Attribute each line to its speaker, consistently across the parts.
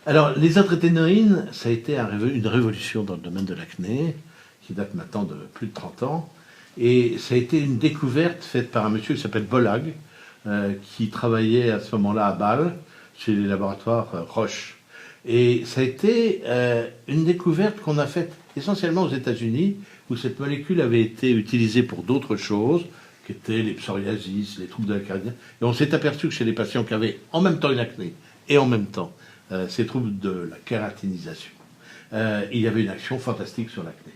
Speaker 1: Alors, les isotrétinoïnes, ça a été une révolution dans le domaine de l'acné, qui date maintenant de plus de 30 ans. Et ça a été une découverte faite par un monsieur qui s'appelle Bolag, qui travaillait à ce moment-là à Bâle, chez les laboratoires Roche. Et ça a été une découverte qu'on a faite essentiellement aux États-Unis, où cette molécule avait été utilisée pour d'autres choses, qui étaient les psoriasis, les troubles de la cardiaque. Et on s'est aperçu que chez les patients qui avaient en même temps une acné et en même temps ces troubles de la kératinisation, il y avait une action fantastique sur l'acné.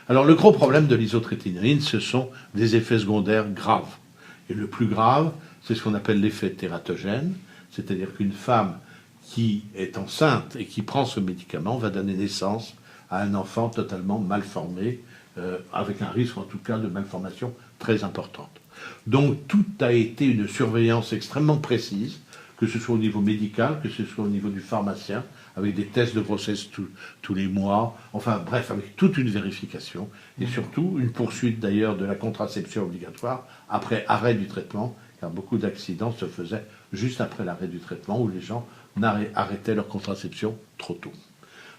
Speaker 1: Alors le gros problème de l'isotrétinoïne, ce sont des effets secondaires graves. Et le plus grave, c'est ce qu'on appelle l'effet tératogène, c'est-à-dire qu'une femme qui est enceinte et qui prend ce médicament va donner naissance à un enfant totalement mal formé, avec un risque en tout cas de malformation très importante. Donc tout a été une surveillance extrêmement précise, que ce soit au niveau médical, que ce soit au niveau du pharmacien, avec des tests de grossesse tous les mois, enfin bref, avec toute une vérification, et surtout une poursuite d'ailleurs de la contraception obligatoire après arrêt du traitement, car beaucoup d'accidents se faisaient juste après l'arrêt du traitement, où les gens arrêtaient leur contraception trop tôt.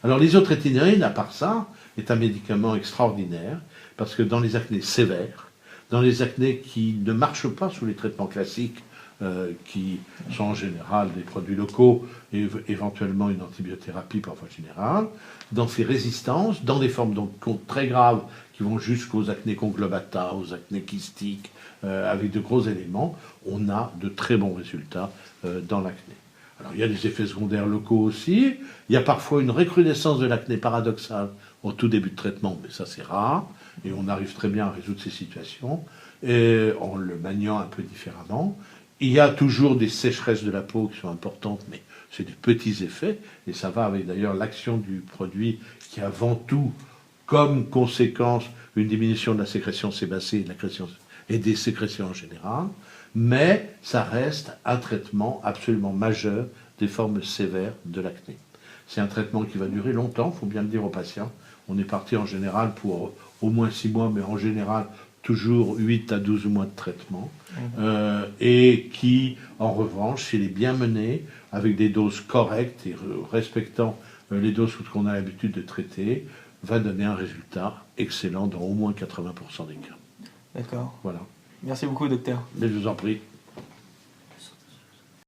Speaker 1: Alors l'isotrétinoïne, à part ça, est un médicament extraordinaire, parce que dans les acnés sévères, dans les acnés qui ne marchent pas sous les traitements classiques, qui sont en général des produits locaux et éventuellement une antibiothérapie parfois générale, dans ces résistances, dans des formes donc très graves qui vont jusqu'aux acnés conglobata, aux acnés kystiques, avec de gros éléments, on a de très bons résultats dans l'acné. Alors il y a des effets secondaires locaux aussi, il y a parfois une recrudescence de l'acné paradoxale au tout début de traitement, mais ça c'est rare, et on arrive très bien à résoudre ces situations, et en le maniant un peu différemment. Il y a toujours des sécheresses de la peau qui sont importantes, mais c'est des petits effets, et ça va avec d'ailleurs l'action du produit qui a avant tout comme conséquence une diminution de la sécrétion sébacée et des sécrétions en général, mais ça reste un traitement absolument majeur des formes sévères de l'acné. C'est un traitement qui va durer longtemps, il faut bien le dire aux patients. On est parti en général pour au moins 6 mois, mais en général toujours 8 à 12 mois de traitement, et qui, en revanche, s'il est bien mené, avec des doses correctes et respectant les doses qu'on a l'habitude de traiter, va donner un résultat excellent dans au moins 80% des cas.
Speaker 2: D'accord.
Speaker 1: Voilà.
Speaker 2: Merci beaucoup, docteur.
Speaker 1: Mais je vous en prie.